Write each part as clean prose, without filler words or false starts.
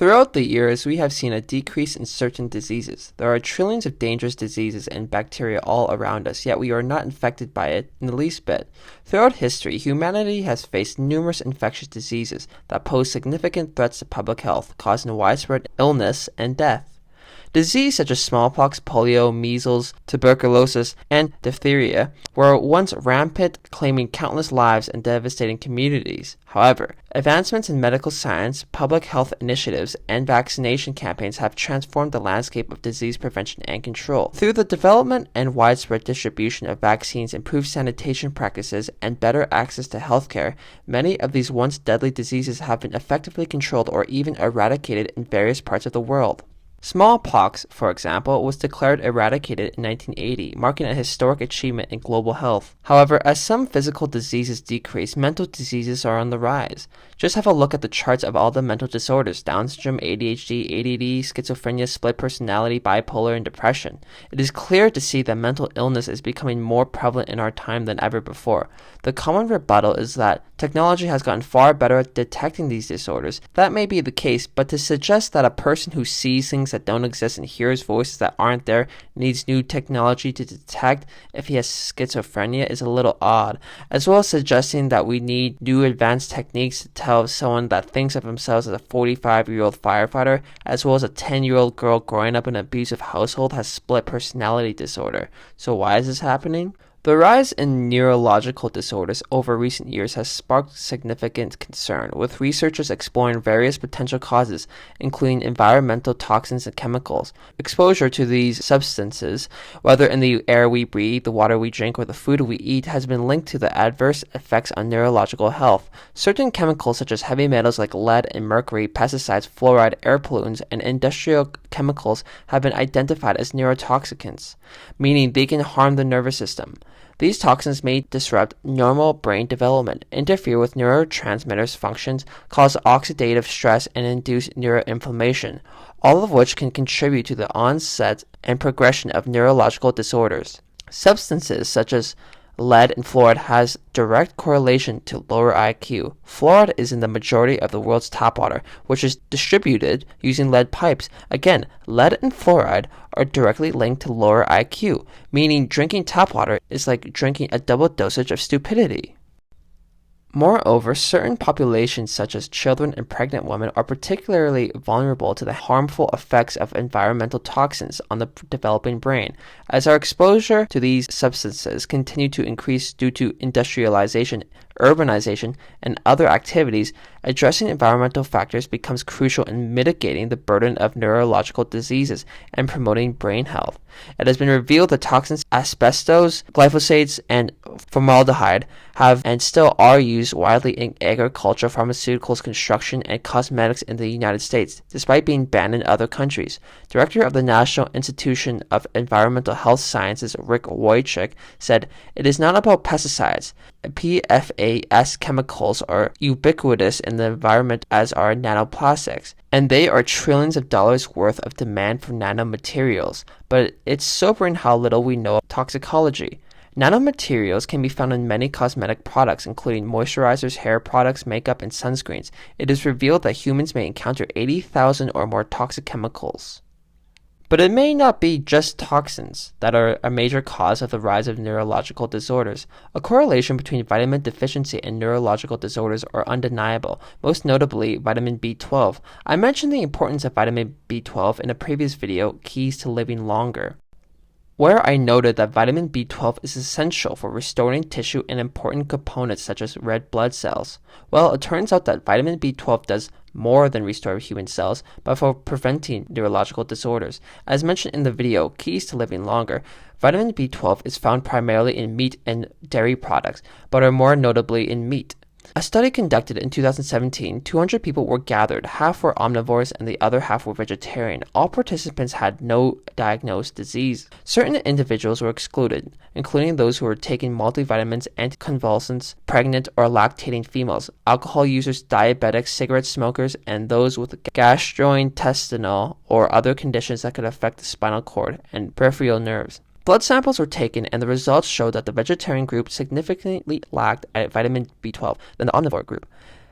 Throughout the years, we have seen a decrease in certain diseases. There are trillions of dangerous diseases and bacteria all around us, yet we are not infected by it in the least bit. Throughout history, humanity has faced numerous infectious diseases that pose significant threats to public health, causing widespread illness and death. Disease such as smallpox, polio, measles, tuberculosis, and diphtheria were once rampant, claiming countless lives and devastating communities. However, advancements in medical science, public health initiatives, and vaccination campaigns have transformed the landscape of disease prevention and control. Through the development and widespread distribution of vaccines, improved sanitation practices, and better access to healthcare, many of these once deadly diseases have been effectively controlled or even eradicated in various parts of the world. Smallpox, for example, was declared eradicated in 1980, marking a historic achievement in global health. However, as some physical diseases decrease, mental diseases are on the rise. Just have a look at the charts of all the mental disorders: Down syndrome, ADHD, ADD, schizophrenia, split personality, bipolar, and depression. It is clear to see that mental illness is becoming more prevalent in our time than ever before. The common rebuttal is that technology has gotten far better at detecting these disorders. That may be the case, but to suggest that a person who sees things that don't exist and hears voices that aren't there needs new technology to detect if he has schizophrenia is a little odd, as well as suggesting that we need new advanced techniques to tell someone that thinks of themselves as a 45-year-old firefighter, as well as a 10-year-old girl growing up in an abusive household has split personality disorder. So why is this happening? The rise in neurological disorders over recent years has sparked significant concern, with researchers exploring various potential causes, including environmental toxins and chemicals. Exposure to these substances, whether in the air we breathe, the water we drink, or the food we eat, has been linked to the adverse effects on neurological health. Certain chemicals such as heavy metals like lead and mercury, pesticides, fluoride, air pollutants, and industrial chemicals have been identified as neurotoxicants, meaning they can harm the nervous system. These toxins may disrupt normal brain development, interfere with neurotransmitters' functions, cause oxidative stress, and induce neuroinflammation, all of which can contribute to the onset and progression of neurological disorders. Substances such as lead and fluoride has direct correlation to lower IQ. Fluoride is in the majority of the world's tap water, which is distributed using lead pipes. Again, lead and fluoride are directly linked to lower IQ, meaning drinking tap water is like drinking a double dosage of stupidity. Moreover, certain populations such as children and pregnant women are particularly vulnerable to the harmful effects of environmental toxins on the developing brain. As our exposure to these substances continue to increase due to industrialization, urbanization, and other activities, addressing environmental factors becomes crucial in mitigating the burden of neurological diseases and promoting brain health. It has been revealed that toxins asbestos, glyphosates, and formaldehyde have and still are used widely in agriculture, pharmaceuticals, construction, and cosmetics in the United States, despite being banned in other countries. Director of the National Institution of Environmental Health Sciences, Rick Wojcik, said, "It is not about pesticides. PFAS chemicals are ubiquitous in the environment, as are nanoplastics, and they are trillions of dollars worth of demand for nanomaterials. But it's sobering how little we know of toxicology." Nanomaterials can be found in many cosmetic products, including moisturizers, hair products, makeup, and sunscreens. It is revealed that humans may encounter 80,000 or more toxic chemicals. But it may not be just toxins that are a major cause of the rise of neurological disorders. A correlation between vitamin deficiency and neurological disorders are undeniable, most notably vitamin B12. I mentioned the importance of vitamin B12 in a previous video, Keys to Living Longer, where I noted that vitamin B12 is essential for restoring tissue and important components such as red blood cells. Well, it turns out that vitamin B12 does more than restore human cells, but for preventing neurological disorders. As mentioned in the video, Keys to Living Longer, vitamin B12 is found primarily in meat and dairy products, but are more notably in meat. A study conducted in 2017, 200 people were gathered. Half were omnivores and the other half were vegetarian. All participants had no diagnosed disease. Certain individuals were excluded, including those who were taking multivitamins, anticonvulsants, pregnant or lactating females, alcohol users, diabetics, cigarette smokers, and those with gastrointestinal or other conditions that could affect the spinal cord and peripheral nerves. Blood samples were taken, and the results showed that the vegetarian group significantly lacked vitamin B12 than the omnivore group.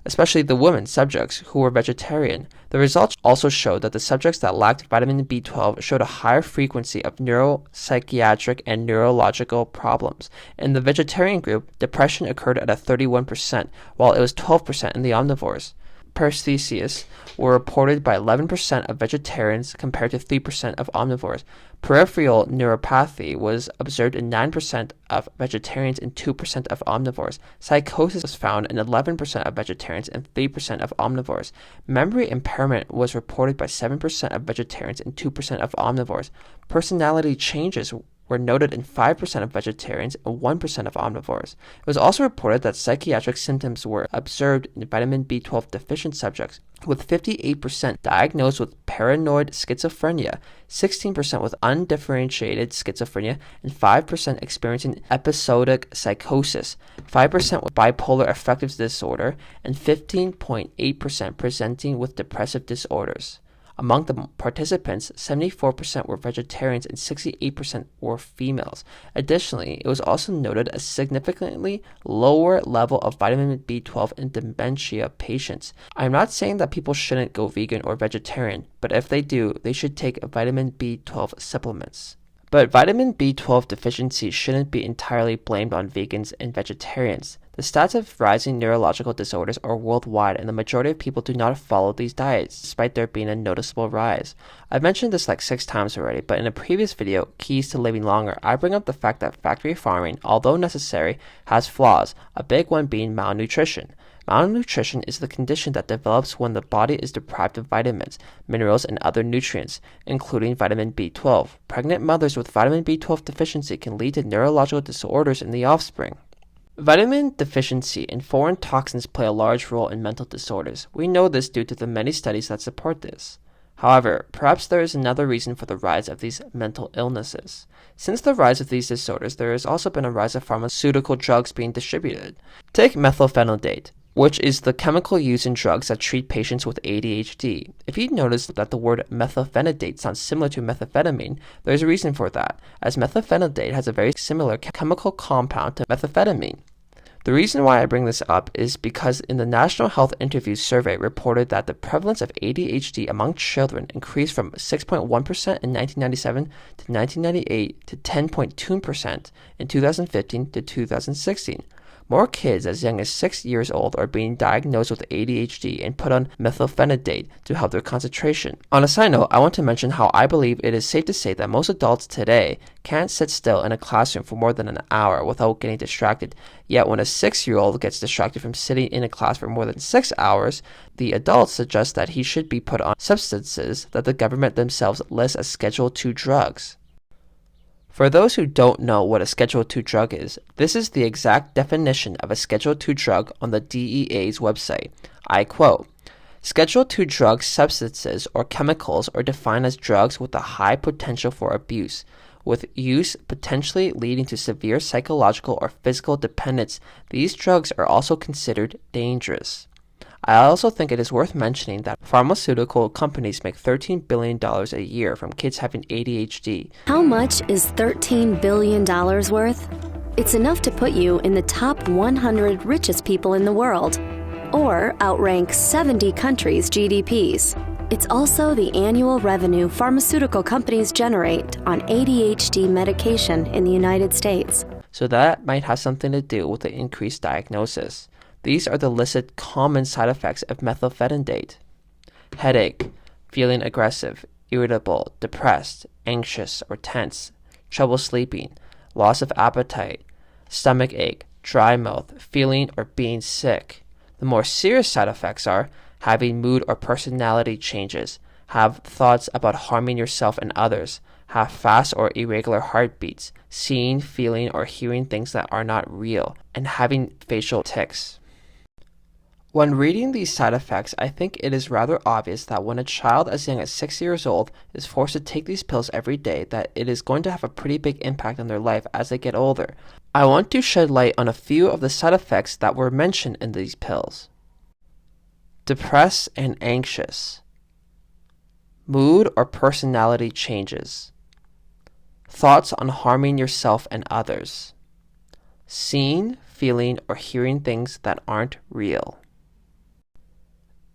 especially the women subjects who were vegetarian. The results also showed that the subjects that lacked vitamin B12 showed a higher frequency of neuropsychiatric and neurological problems. In the vegetarian group, depression occurred at a 31%, while it was 12% in the omnivores. Paresthesias were reported by 11% of vegetarians compared to 3% of omnivores. Peripheral neuropathy was observed in 9% of vegetarians and 2% of omnivores. Psychosis was found in 11% of vegetarians and 3% of omnivores. Memory impairment was reported by 7% of vegetarians and 2% of omnivores. Personality changes were noted in 5% of vegetarians and 1% of omnivores. It was also reported that psychiatric symptoms were observed in vitamin B12 deficient subjects, with 58% diagnosed with paranoid schizophrenia, 16% with undifferentiated schizophrenia, and 5% experiencing episodic psychosis, 5% with bipolar affective disorder, and 15.8% presenting with depressive disorders. Among the participants, 74% were vegetarians and 68% were females. Additionally, it was also noted a significantly lower level of vitamin B12 in dementia patients. I'm not saying that people shouldn't go vegan or vegetarian, but if they do, they should take vitamin B12 supplements. But vitamin B12 deficiency shouldn't be entirely blamed on vegans and vegetarians. The stats of rising neurological disorders are worldwide, and the majority of people do not follow these diets, despite there being a noticeable rise. I've mentioned this like 6 times already, but in a previous video, Keys to Living Longer, I bring up the fact that factory farming, although necessary, has flaws, a big one being malnutrition. Malnutrition is the condition that develops when the body is deprived of vitamins, minerals, and other nutrients, including vitamin B12. Pregnant mothers with vitamin B12 deficiency can lead to neurological disorders in the offspring. Vitamin deficiency and foreign toxins play a large role in mental disorders. We know this due to the many studies that support this. However, perhaps there is another reason for the rise of these mental illnesses. Since the rise of these disorders, there has also been a rise of pharmaceutical drugs being distributed. Take methylphenidate, which is the chemical used in drugs that treat patients with ADHD. If you notice that the word methylphenidate sounds similar to methamphetamine, there's a reason for that, as methylphenidate has a very similar chemical compound to methamphetamine. The reason why I bring this up is because in the National Health Interviews Survey reported that the prevalence of ADHD among children increased from 6.1% in 1997 to 1998 to 10.2% in 2015 to 2016. More kids as young as 6 years old are being diagnosed with ADHD and put on methylphenidate to help their concentration. On a side note, I want to mention how I believe it is safe to say that most adults today can't sit still in a classroom for more than an hour without getting distracted. Yet when a 6-year-old gets distracted from sitting in a class for more than 6 hours, the adults suggest that he should be put on substances that the government themselves lists as Schedule II drugs. For those who don't know what a Schedule II drug is, this is the exact definition of a Schedule II drug on the DEA's website. I quote, "Schedule II drug substances or chemicals are defined as drugs with a high potential for abuse, with use potentially leading to severe psychological or physical dependence. These drugs are also considered dangerous." I also think it is worth mentioning that pharmaceutical companies make $13 billion a year from kids having ADHD. How much is $13 billion worth? It's enough to put you in the top 100 richest people in the world, or outrank 70 countries' GDPs. It's also the annual revenue pharmaceutical companies generate on ADHD medication in the United States. So that might have something to do with the increased diagnosis. These are the listed common side effects of methylphenidate: headache, feeling aggressive, irritable, depressed, anxious or tense, trouble sleeping, loss of appetite, stomach ache, dry mouth, feeling or being sick. The more serious side effects are having mood or personality changes, have thoughts about harming yourself and others, have fast or irregular heartbeats, seeing, feeling, or hearing things that are not real, and having facial tics. When reading these side effects, I think it is rather obvious that when a child as young as 6 years old is forced to take these pills every day, that it is going to have a pretty big impact on their life as they get older. I want to shed light on a few of the side effects that were mentioned in these pills. Depressed and anxious. Mood or personality changes. Thoughts on harming yourself and others. Seeing, feeling, or hearing things that aren't real.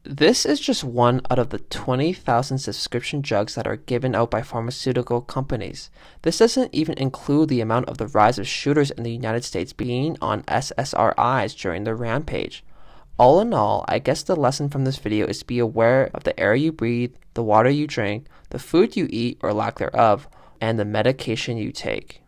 This is just one out of the 20,000 subscription drugs that are given out by pharmaceutical companies. This doesn't even include the amount of the rise of shooters in the United States being on SSRIs during their rampage. All in all, I guess the lesson from this video is to be aware of the air you breathe, the water you drink, the food you eat or lack thereof, and the medication you take.